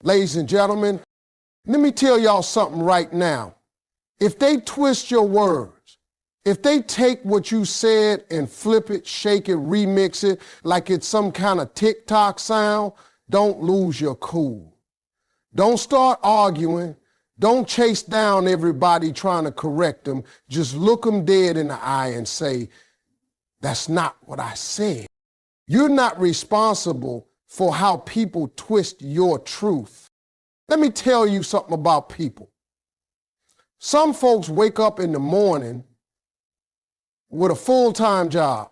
Ladies and gentlemen, let me tell y'all something right now. If they twist your words, if they take what you said and flip it, shake it, remix it like it's some kind of TikTok sound, don't lose your cool. Don't start arguing. Don't chase down everybody trying to correct them. Just look them dead in the eye and say, that's not what I said. You're not responsible for how people twist your truth. Let me tell you something about people. Some folks wake up in the morning with a full-time job,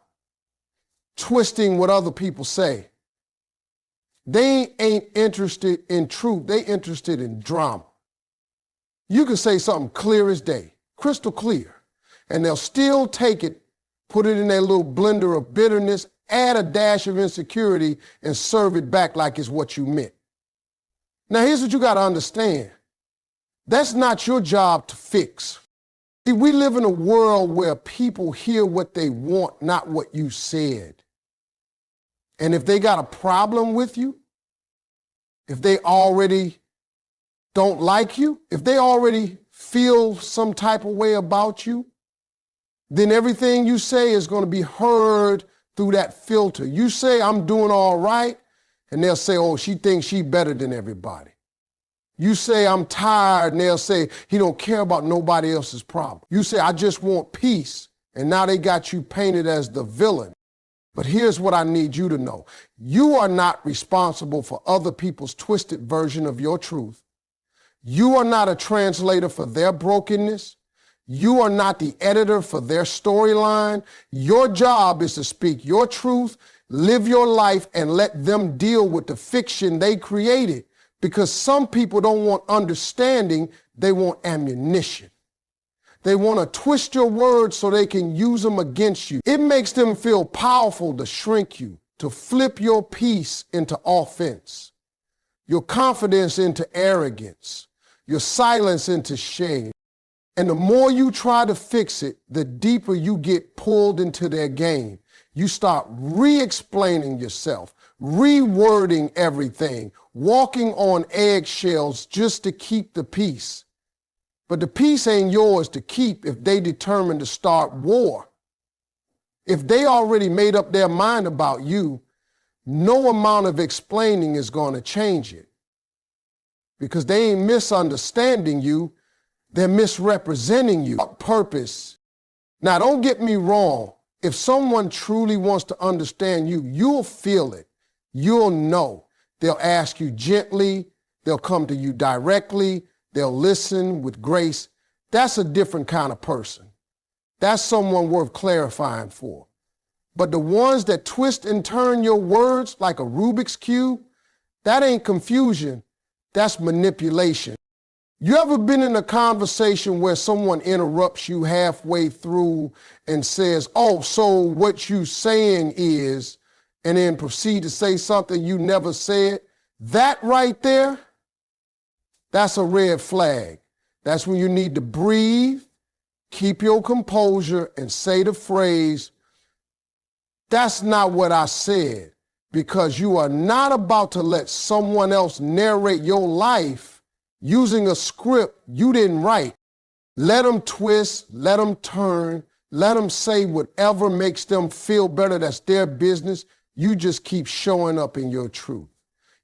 twisting what other people say. They ain't interested in truth. They interested in drama. You can say something clear as day, crystal clear, and they'll still take it, put it in their little blender of bitterness, add a dash of insecurity, and serve it back like it's what you meant. Now, here's what you got to understand. That's not your job to fix. See, we live in a world where people hear what they want, not what you said. And if they got a problem with you, if they already don't like you, if they already feel some type of way about you, then everything you say is going to be heard through that filter. You say, I'm doing all right, and they'll say, oh, she thinks she's better than everybody. You say, I'm tired, and they'll say, he don't care about nobody else's problem. You say, I just want peace, and now they got you painted as the villain. But here's what I need you to know. You are not responsible for other people's twisted version of your truth. You are not a translator for their brokenness. You are not the editor for their storyline. Your job is to speak your truth, live your life, and let them deal with the fiction they created. Because some people don't want understanding, they want ammunition. They want to twist your words so they can use them against you. It makes them feel powerful to shrink you, to flip your peace into offense, your confidence into arrogance, your silence into shame. And the more you try to fix it, the deeper you get pulled into their game. You start re-explaining yourself, rewording everything, walking on eggshells just to keep the peace. But the peace ain't yours to keep if they determine to start war. If they already made up their mind about you, no amount of explaining is going to change it. Because they ain't misunderstanding you, they're misrepresenting you on purpose. Now, don't get me wrong. If someone truly wants to understand you, you'll feel it. You'll know. They'll ask you gently. They'll come to you directly. They'll listen with grace. That's a different kind of person. That's someone worth clarifying for. But the ones that twist and turn your words like a Rubik's Cube, that ain't confusion. That's manipulation. You ever been in a conversation where someone interrupts you halfway through and says, oh, so what you saying is, and then proceed to say something you never said? That right there, that's a red flag. That's when you need to breathe, keep your composure, and say the phrase, that's not what I said, because you are not about to let someone else narrate your life using a script you didn't write. Let them twist, let them turn, let them say whatever makes them feel better. That's their business. You just keep showing up in your truth.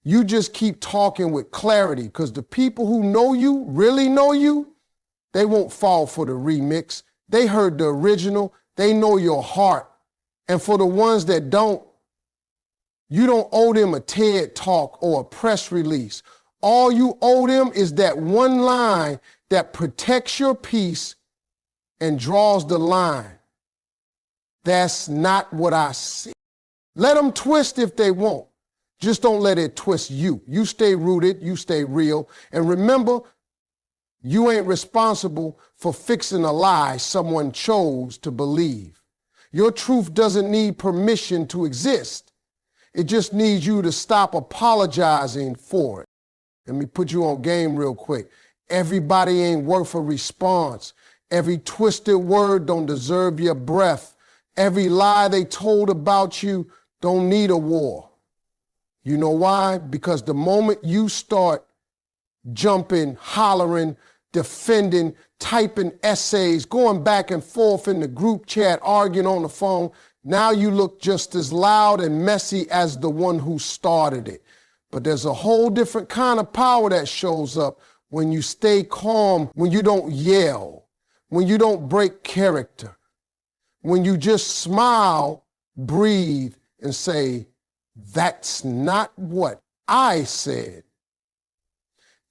You just keep talking with clarity, because the people who know you, really know you, they won't fall for the remix. They heard the original. They know your heart. And for the ones that don't, you don't owe them a TED talk or a press release. All you owe them is that one line that protects your peace and draws the line. That's not what I see. Let them twist if they want. Just don't let it twist you. You stay rooted, you stay real. And remember, you ain't responsible for fixing a lie someone chose to believe. Your truth doesn't need permission to exist. It just needs you to stop apologizing for it. Let me put you on game real quick. Everybody ain't worth a response. Every twisted word don't deserve your breath. Every lie they told about you don't need a war. You know why? Because the moment you start jumping, hollering, defending, typing essays, going back and forth in the group chat, arguing on the phone. Now you look just as loud and messy as the one who started it. But there's a whole different kind of power that shows up when you stay calm, when you don't yell, when you don't break character, when you just smile, breathe, and say, that's not what I said.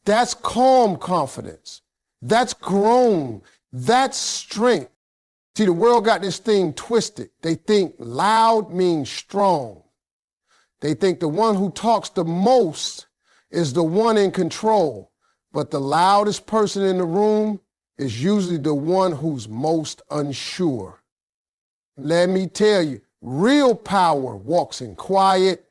That's calm confidence. That's grown. That's strength. See, the world got this thing twisted. They think loud means strong. They think the one who talks the most is the one in control. But the loudest person in the room is usually the one who's most unsure. Let me tell you, real power walks in quiet.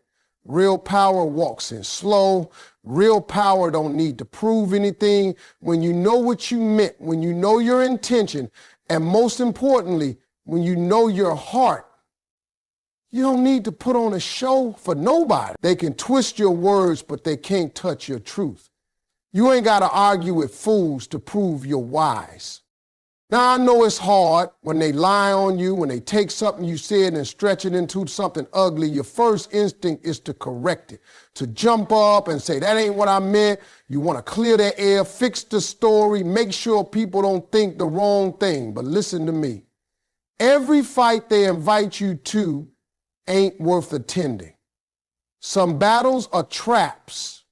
Real power walks in slow. Real power don't need to prove anything. When you know what you meant, when you know your intention, and most importantly, when you know your heart, you don't need to put on a show for nobody. They can twist your words, but they can't touch your truth. You ain't got to argue with fools to prove you're wise. Now, I know it's hard when they lie on you, when they take something you said and stretch it into something ugly. Your first instinct is to correct it, to jump up and say, that ain't what I meant. You want to clear the air, fix the story, make sure people don't think the wrong thing. But listen to me. Every fight they invite you to ain't worth attending. Some battles are traps.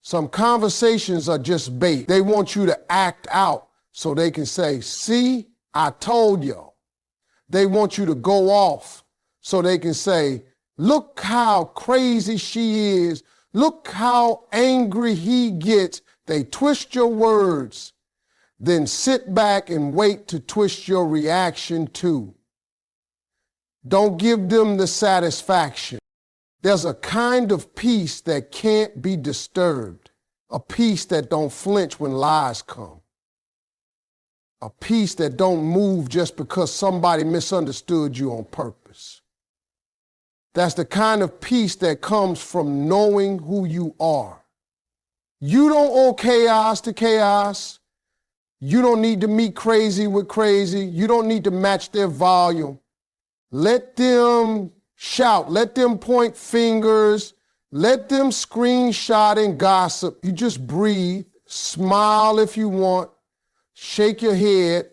Some conversations are just bait. They want you to act out so they can say, see, I told y'all. They want you to go off so they can say, look how crazy she is. Look how angry he gets. They twist your words, then sit back and wait to twist your reaction too. Don't give them the satisfaction. There's a kind of peace that can't be disturbed, a peace that don't flinch when lies come, a peace that don't move just because somebody misunderstood you on purpose. That's the kind of peace that comes from knowing who you are. You don't owe chaos to chaos. You don't need to meet crazy with crazy. You don't need to match their volume. Let them shout. Let them point fingers. Let them screenshot and gossip. You just breathe, smile if you want, shake your head,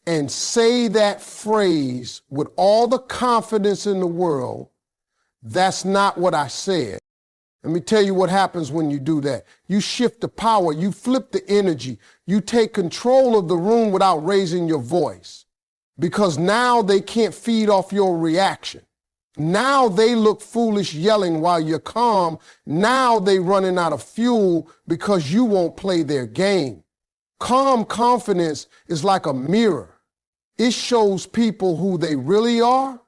and say that phrase with all the confidence in the world. That's not what I said. Let me tell you what happens when you do that. You shift the power. You flip the energy. You take control of the room without raising your voice. Because now they can't feed off your reaction. Now they look foolish yelling while you're calm. Now they running out of fuel because you won't play their game. Calm confidence is like a mirror. It shows people who they really are.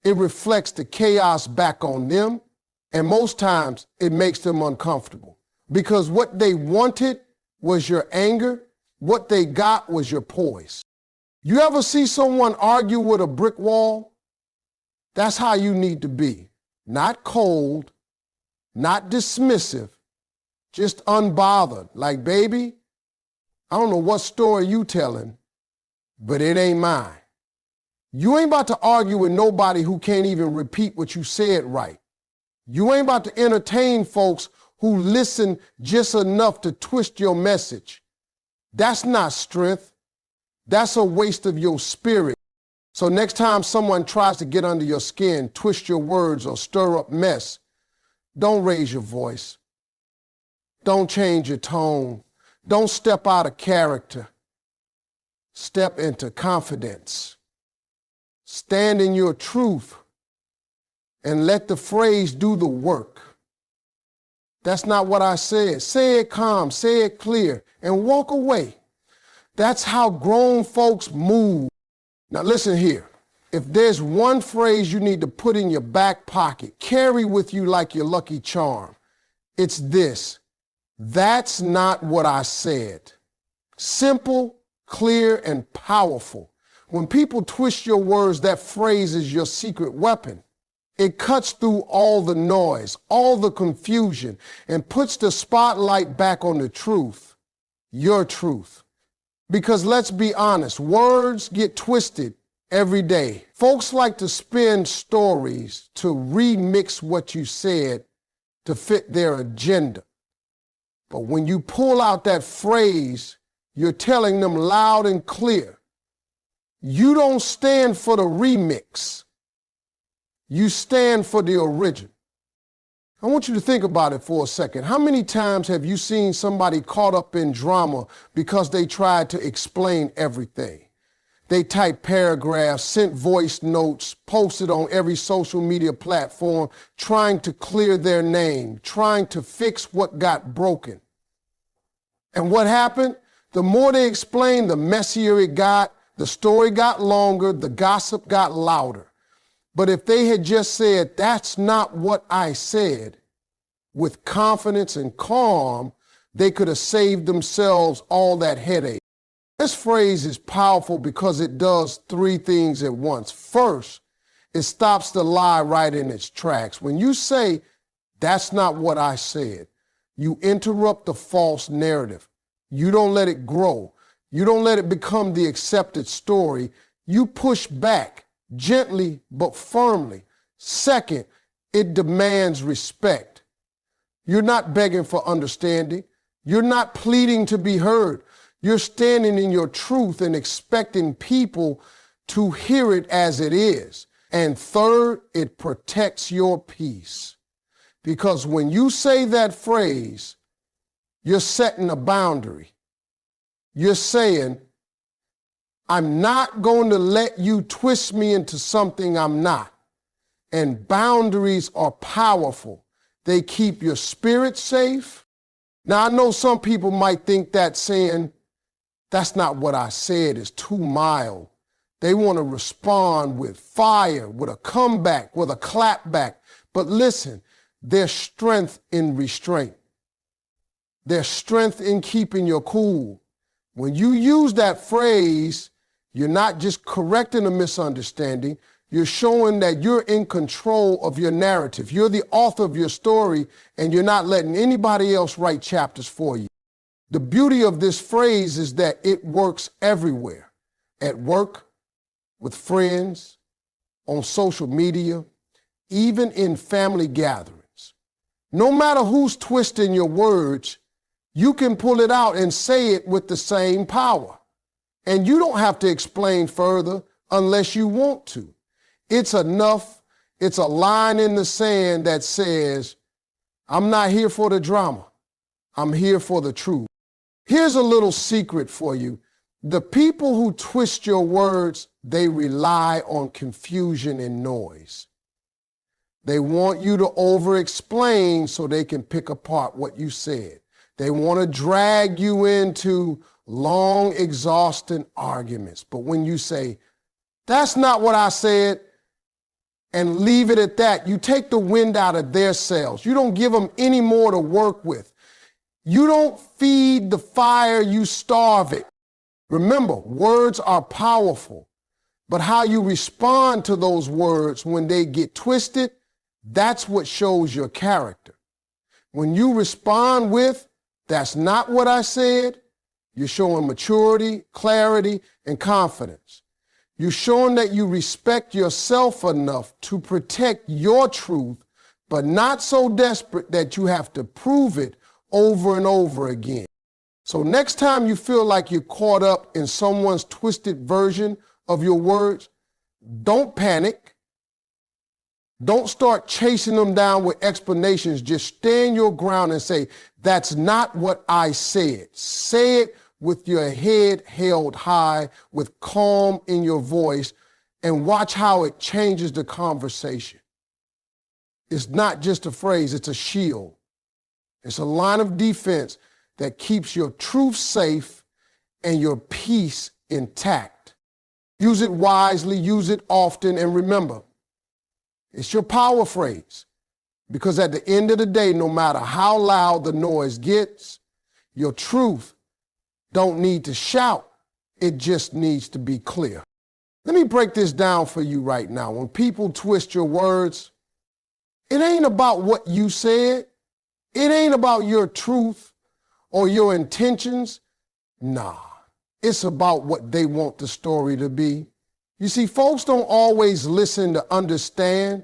It reflects the chaos back on them. And most times it makes them uncomfortable because what they wanted was your anger. What they got was your poise. You ever see someone argue with a brick wall? That's how you need to be. Not cold, not dismissive, just unbothered. Like, baby, I don't know what story you telling, but it ain't mine. You ain't about to argue with nobody who can't even repeat what you said right. You ain't about to entertain folks who listen just enough to twist your message. That's not strength. That's a waste of your spirit. So next time someone tries to get under your skin, twist your words, or stir up mess, don't raise your voice. Don't change your tone. Don't step out of character. Step into confidence. Stand in your truth and let the phrase do the work. That's not what I said. Say it calm, say it clear, and walk away. That's how grown folks move. Now listen here. If there's one phrase you need to put in your back pocket, carry with you like your lucky charm, it's this: that's not what I said. Simple, clear, and powerful. When people twist your words, that phrase is your secret weapon. It cuts through all the noise, all the confusion, and puts the spotlight back on the truth, your truth. Because let's be honest, words get twisted every day. Folks like to spin stories to remix what you said to fit their agenda. But when you pull out that phrase, you're telling them loud and clear, you don't stand for the remix. You stand for the original. I want you to think about it for a second. How many times have you seen somebody caught up in drama because they tried to explain everything? They typed paragraphs, sent voice notes, posted on every social media platform, trying to clear their name, trying to fix what got broken. And what happened? The more they explained, the messier it got, the story got longer, the gossip got louder. But if they had just said, that's not what I said, with confidence and calm, they could have saved themselves all that headache. This phrase is powerful because it does three things at once. First, it stops the lie right in its tracks. When you say, that's not what I said, you interrupt the false narrative. You don't let it grow. You don't let it become the accepted story. You push back. Gently but firmly. Second, it demands respect. You're not begging for understanding. You're not pleading to be heard. You're standing in your truth and expecting people to hear it as it is. And third, it protects your peace. Because when you say that phrase, you're setting a boundary. You're saying, I'm not going to let you twist me into something I'm not. And boundaries are powerful. They keep your spirit safe. Now, I know some people might think that saying, that's not what I said, is too mild. They want to respond with fire, with a comeback, with a clapback. But listen, there's strength in restraint. There's strength in keeping your cool. When you use that phrase, you're not just correcting a misunderstanding, you're showing that you're in control of your narrative. You're the author of your story, and you're not letting anybody else write chapters for you. The beauty of this phrase is that it works everywhere. At work, with friends, on social media, even in family gatherings. No matter who's twisting your words, you can pull it out and say it with the same power. And you don't have to explain further unless you want to. It's enough. It's a line in the sand that says, I'm not here for the drama. I'm here for the truth. Here's a little secret for you. The people who twist your words, they rely on confusion and noise. They want you to over-explain so they can pick apart what you said. They want to drag you into long, exhausting arguments. But when you say, that's not what I said, and leave it at that, you take the wind out of their sails. You don't give them any more to work with. You don't feed the fire, you starve it. Remember, words are powerful, but how you respond to those words when they get twisted, that's what shows your character. When you respond with, that's not what I said, you're showing maturity, clarity, and confidence. You're showing that you respect yourself enough to protect your truth, but not so desperate that you have to prove it over and over again. So next time you feel like you're caught up in someone's twisted version of your words, don't panic. Don't start chasing them down with explanations. Just stand your ground and say, that's not what I said. Say it with your head held high, with calm in your voice, and watch how it changes the conversation. It's not just a phrase, it's a shield. It's a line of defense that keeps your truth safe and your peace intact. Use it wisely, use it often, and remember, it's your power phrase. Because at the end of the day, no matter how loud the noise gets, your truth don't need to shout. It just needs to be clear. Let me break this down for you right now. When people twist your words, It ain't about what you said. It ain't about your truth or your intentions. Nah, it's about what they want the story to be. You see, folks don't always listen to understand.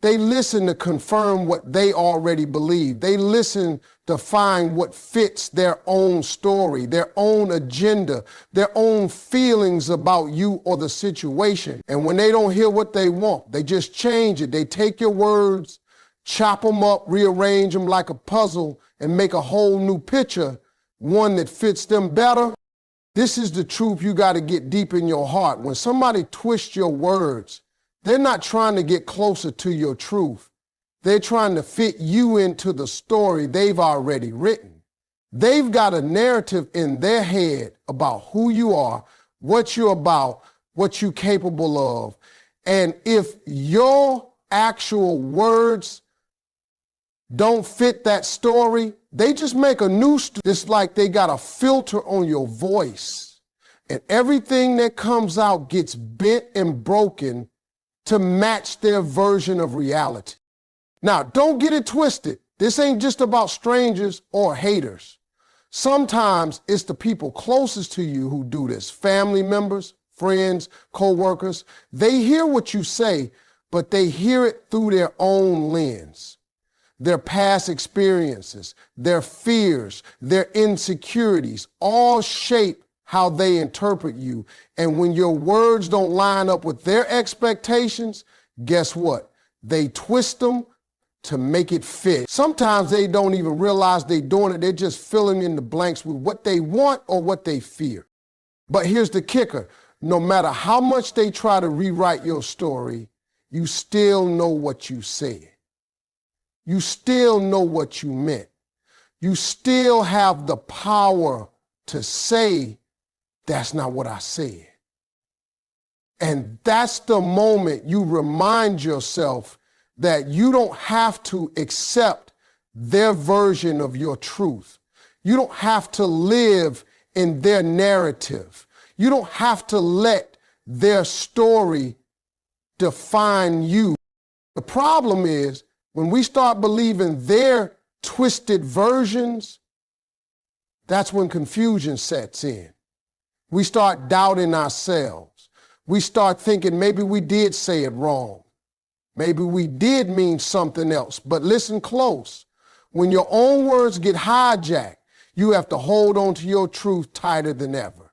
They listen to confirm what they already believe. They listen to find what fits their own story, their own agenda, their own feelings about you or the situation. And when they don't hear what they want, they just change it. They take your words, chop them up, rearrange them like a puzzle, and make a whole new picture, one that fits them better. This is the truth you got to get deep in your heart. When somebody twists your words, they're not trying to get closer to your truth. They're trying to fit you into the story they've already written. They've got a narrative in their head about who you are, what you're about, what you're capable of. And if your actual words don't fit that story, they just make a new story. It's like they got a filter on your voice. And everything that comes out gets bent and broken to match their version of reality. Now, don't get it twisted. This ain't just about strangers or haters. Sometimes it's the people closest to you who do this. Family members, friends, co-workers. They hear what you say, but they hear it through their own lens. Their past experiences, their fears, their insecurities, all shape how they interpret you. And when your words don't line up with their expectations, guess what? They twist them to make it fit. Sometimes they don't even realize they're doing it. They're just filling in the blanks with what they want or what they fear. But here's the kicker. No matter how much they try to rewrite your story, you still know what you said. You still know what you meant. You still have the power to say, that's not what I said. And that's the moment you remind yourself that you don't have to accept their version of your truth. You don't have to live in their narrative. You don't have to let their story define you. The problem is when we start believing their twisted versions, that's when confusion sets in. We start doubting ourselves. We start thinking maybe we did say it wrong. Maybe we did mean something else. But listen close. When your own words get hijacked, you have to hold on to your truth tighter than ever.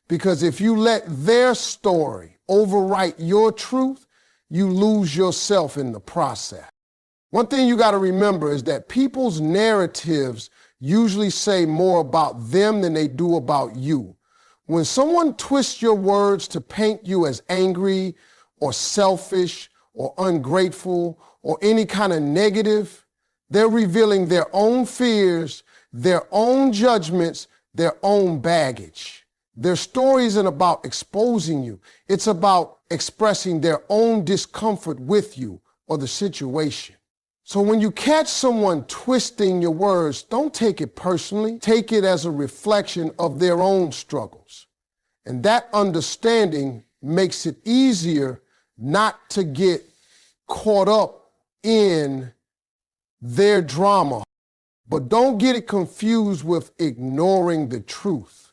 Because if you let their story overwrite your truth, you lose yourself in the process. One thing you got to remember is that people's narratives usually say more about them than they do about you. When someone twists your words to paint you as angry or selfish or ungrateful or any kind of negative, they're revealing their own fears, their own judgments, their own baggage. Their story isn't about exposing you. It's about expressing their own discomfort with you or the situation. So when you catch someone twisting your words, don't take it personally. Take it as a reflection of their own struggles. And that understanding makes it easier not to get caught up in their drama. But don't get it confused with ignoring the truth.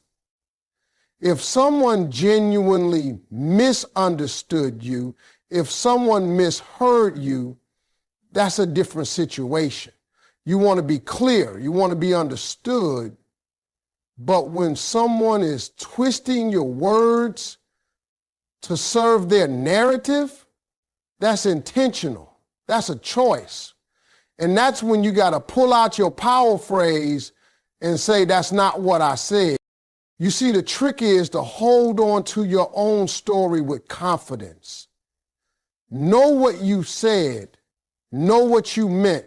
If someone genuinely misunderstood you, if someone misheard you, that's a different situation. You want to be clear. You want to be understood. But when someone is twisting your words to serve their narrative, that's intentional. That's a choice. And that's when you got to pull out your power phrase and say, that's not what I said. You see, the trick is to hold on to your own story with confidence. Know what you said. Know what you meant,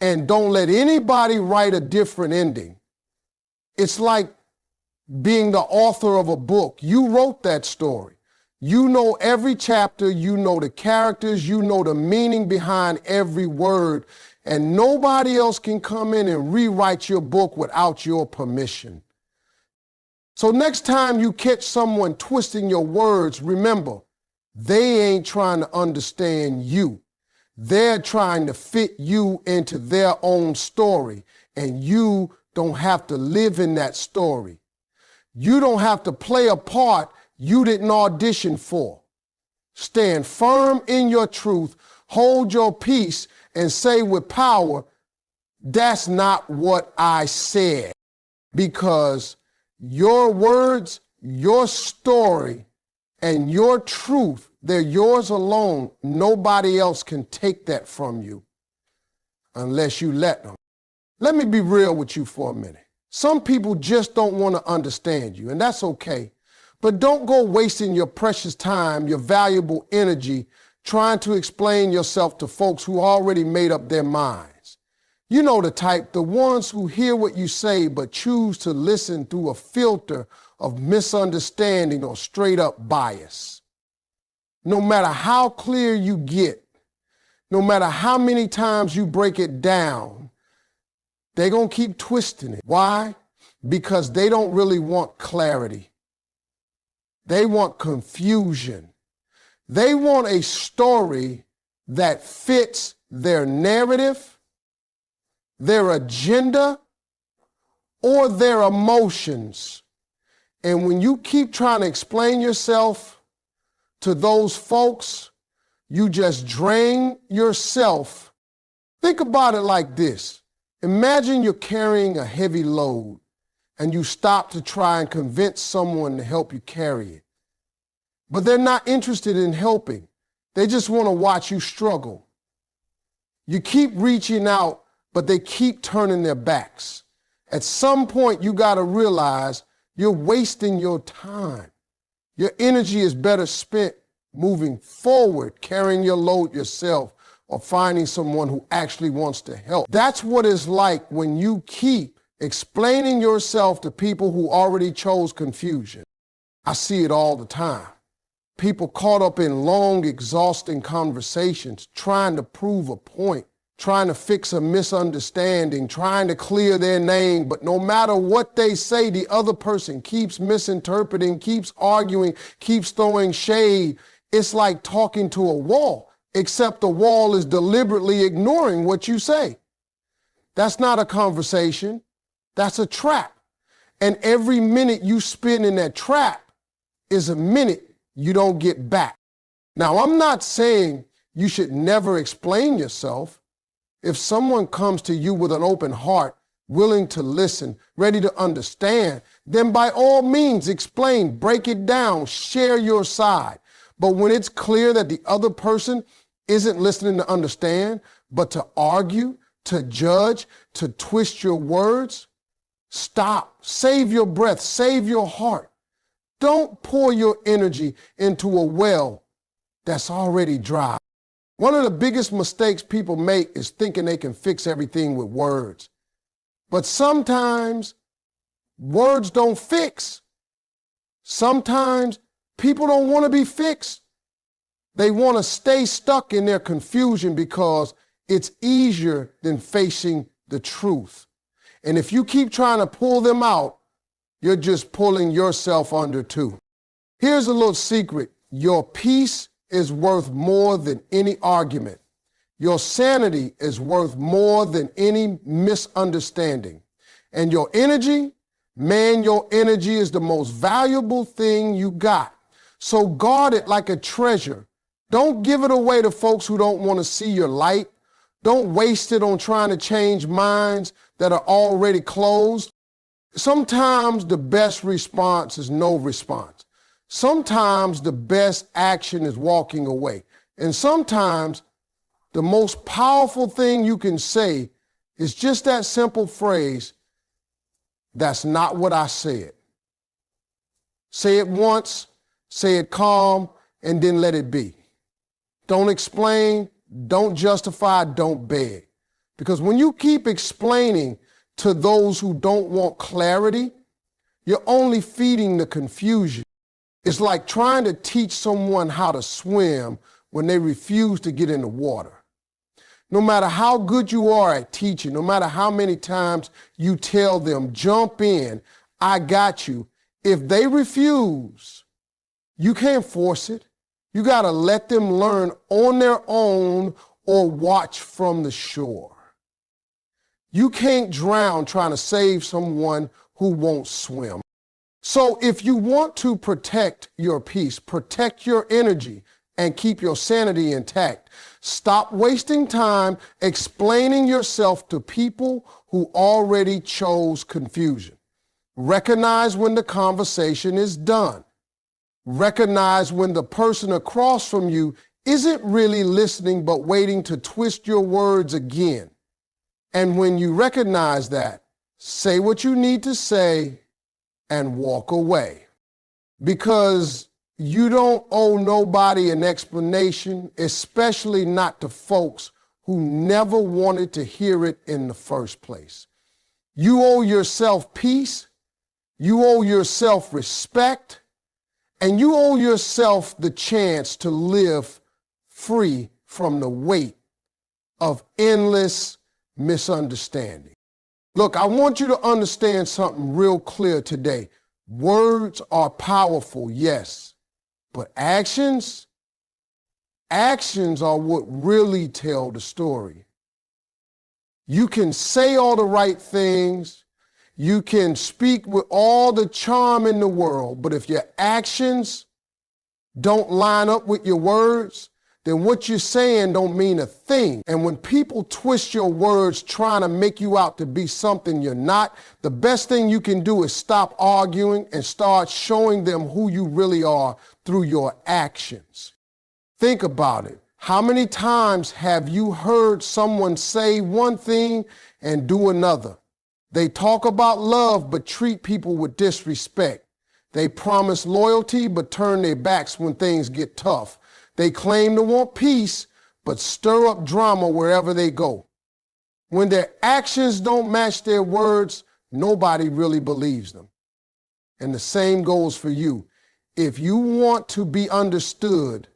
and don't let anybody write a different ending. It's like being the author of a book. You wrote that story. You know every chapter, you know the characters, you know the meaning behind every word, and nobody else can come in and rewrite your book without your permission. So next time you catch someone twisting your words, remember, they ain't trying to understand you. They're trying to fit you into their own story, and you don't have to live in that story. You don't have to play a part you didn't audition for. Stand firm in your truth, hold your peace, and say with power, that's not what I said. Because your words, your story, and your truth, they're yours alone. Nobody else can take that from you unless you let them. Let me be real with you for a minute. Some people just don't want to understand you, and that's okay. But don't go wasting your precious time, your valuable energy, trying to explain yourself to folks who already made up their minds. You know the type, the ones who hear what you say but choose to listen through a filter of misunderstanding or straight up bias. No matter how clear you get, no matter how many times you break it down, they're going to keep twisting it. Why? Because they don't really want clarity. They want confusion. They want a story that fits their narrative, their agenda, or their emotions. And when you keep trying to explain yourself to those folks, you just drain yourself. Think about it like this. Imagine you're carrying a heavy load and you stop to try and convince someone to help you carry it. But they're not interested in helping. They just want to watch you struggle. You keep reaching out, but they keep turning their backs. At some point, you got to realize you're wasting your time. Your energy is better spent moving forward, carrying your load yourself, or finding someone who actually wants to help. That's what it's like when you keep explaining yourself to people who already chose confusion. I see it all the time. People caught up in long, exhausting conversations, trying to prove a point, trying to fix a misunderstanding, trying to clear their name, but no matter what they say, the other person keeps misinterpreting, keeps arguing, keeps throwing shade. It's like talking to a wall, except the wall is deliberately ignoring what you say. That's not a conversation. That's a trap. And every minute you spend in that trap is a minute you don't get back. Now, I'm not saying you should never explain yourself. If someone comes to you with an open heart, willing to listen, ready to understand, then by all means explain, break it down, share your side. But when it's clear that the other person isn't listening to understand, but to argue, to judge, to twist your words, stop, save your breath, save your heart. Don't pour your energy into a well that's already dry. One of the biggest mistakes people make is thinking they can fix everything with words. But sometimes words don't fix. Sometimes people don't want to be fixed. They want to stay stuck in their confusion because it's easier than facing the truth. And if you keep trying to pull them out, you're just pulling yourself under too. Here's a little secret. Your peace is worth more than any argument. Your sanity is worth more than any misunderstanding. And your energy, man, your energy is the most valuable thing you got. So guard it like a treasure. Don't give it away to folks who don't want to see your light. Don't waste it on trying to change minds that are already closed. Sometimes the best response is no response. Sometimes the best action is walking away. And sometimes the most powerful thing you can say is just that simple phrase, that's not what I said. Say it once, say it calm, and then let it be. Don't explain, don't justify, don't beg. Because when you keep explaining to those who don't want clarity, you're only feeding the confusion. It's like trying to teach someone how to swim when they refuse to get in the water. No matter how good you are at teaching, no matter how many times you tell them, jump in, I got you, if they refuse, you can't force it. You got to let them learn on their own, or watch from the shore. You can't drown trying to save someone who won't swim. So if you want to protect your peace, protect your energy, and keep your sanity intact, stop wasting time explaining yourself to people who already chose confusion. Recognize when the conversation is done. Recognize when the person across from you isn't really listening but waiting to twist your words again. And when you recognize that, say what you need to say and walk away. Because you don't owe nobody an explanation, especially not to folks who never wanted to hear it in the first place. You owe yourself peace, you owe yourself respect, and you owe yourself the chance to live free from the weight of endless misunderstanding. Look, I want you to understand something real clear today. Words are powerful, yes, but actions are what really tell the story. You can say all the right things, you can speak with all the charm in the world, but if your actions don't line up with your words, then what you're saying don't mean a thing. And when people twist your words trying to make you out to be something you're not, the best thing you can do is stop arguing and start showing them who you really are through your actions. Think about it. How many times have you heard someone say one thing and do another? They talk about love but treat people with disrespect. They promise loyalty but turn their backs when things get tough. They claim to want peace but stir up drama wherever they go. When their actions don't match their words, nobody really believes them. And the same goes for you. If you want to be understood,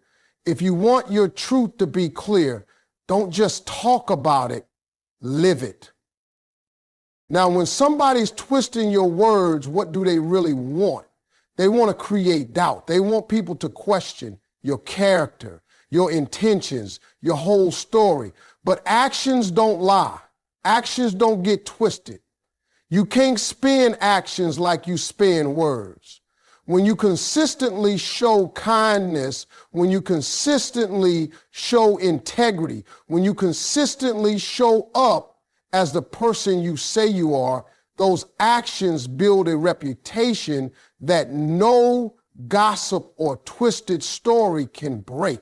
if you want your truth to be clear, don't just talk about it, live it. Now, when somebody's twisting your words, what do they really want? They want to create doubt. They want people to question your character, your intentions, your whole story. But actions don't lie. Actions don't get twisted. You can't spin actions like you spin words. When you consistently show kindness, when you consistently show integrity, when you consistently show up as the person you say you are, those actions build a reputation that no gossip or twisted story can break.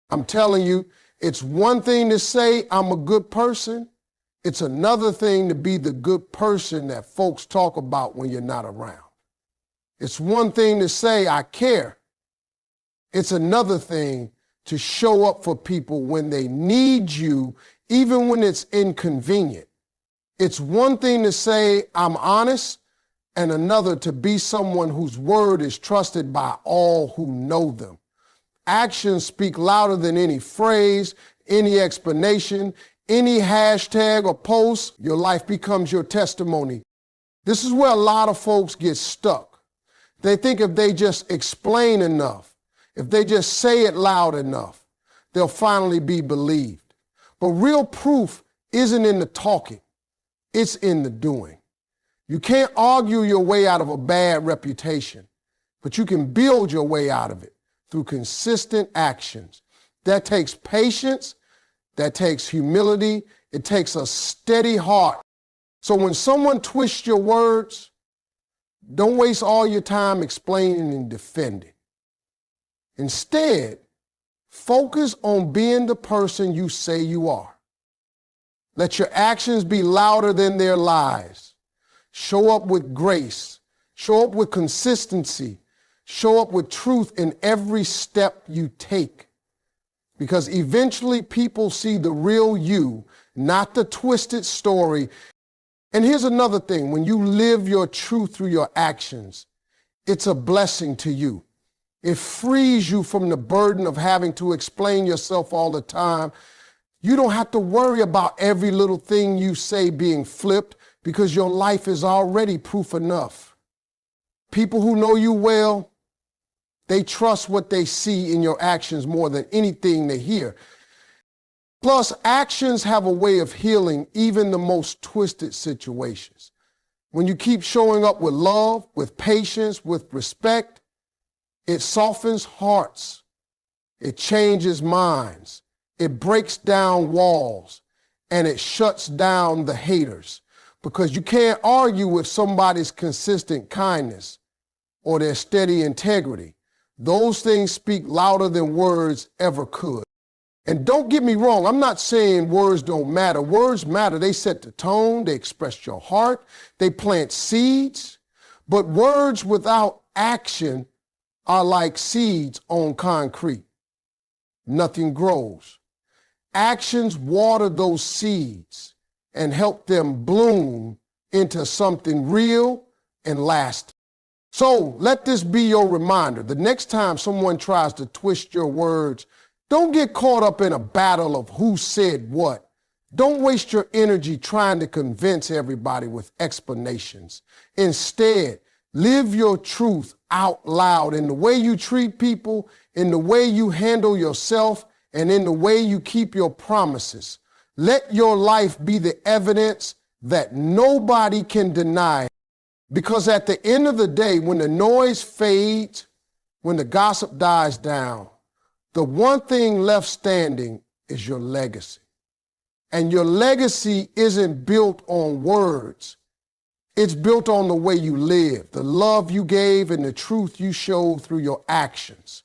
I'm telling you, it's one thing to say I'm a good person. It's another thing to be the good person that folks talk about when you're not around. It's one thing to say I care. It's another thing to show up for people when they need you, even when it's inconvenient. It's one thing to say I'm honest, and another to be someone whose word is trusted by all who know them. Actions speak louder than any phrase, any explanation, any hashtag or post. Your life becomes your testimony. This is where a lot of folks get stuck. They think if they just explain enough, if they just say it loud enough, they'll finally be believed. But real proof isn't in the talking, it's in the doing. You can't argue your way out of a bad reputation, but you can build your way out of it through consistent actions. That takes patience, that takes humility, it takes a steady heart. So when someone twists your words, don't waste all your time explaining and defending. Instead, focus on being the person you say you are. Let your actions be louder than their lies. Show up with grace. Show up with consistency. Show up with truth in every step you take. Because eventually people see the real you, not the twisted story. And here's another thing. When you live your truth through your actions, it's a blessing to you. It frees you from the burden of having to explain yourself all the time. You don't have to worry about every little thing you say being flipped because your life is already proof enough. People who know you well, they trust what they see in your actions more than anything they hear. Plus, actions have a way of healing even the most twisted situations. When you keep showing up with love, with patience, with respect, it softens hearts. It changes minds. It breaks down walls, and it shuts down the haters, because you can't argue with somebody's consistent kindness or their steady integrity. Those things speak louder than words ever could. And don't get me wrong, I'm not saying words don't matter. Words matter. They set the tone, they express your heart, they plant seeds. But words without action are like seeds on concrete. Nothing grows. Actions water those seeds and help them bloom into something real and lasting. So let this be your reminder. The next time someone tries to twist your words, don't get caught up in a battle of who said what. Don't waste your energy trying to convince everybody with explanations. Instead, live your truth out loud in the way you treat people, in the way you handle yourself, and in the way you keep your promises. Let your life be the evidence that nobody can deny. Because at the end of the day, when the noise fades, when the gossip dies down, the one thing left standing is your legacy. And your legacy isn't built on words. It's built on the way you live, the love you gave, and the truth you showed through your actions.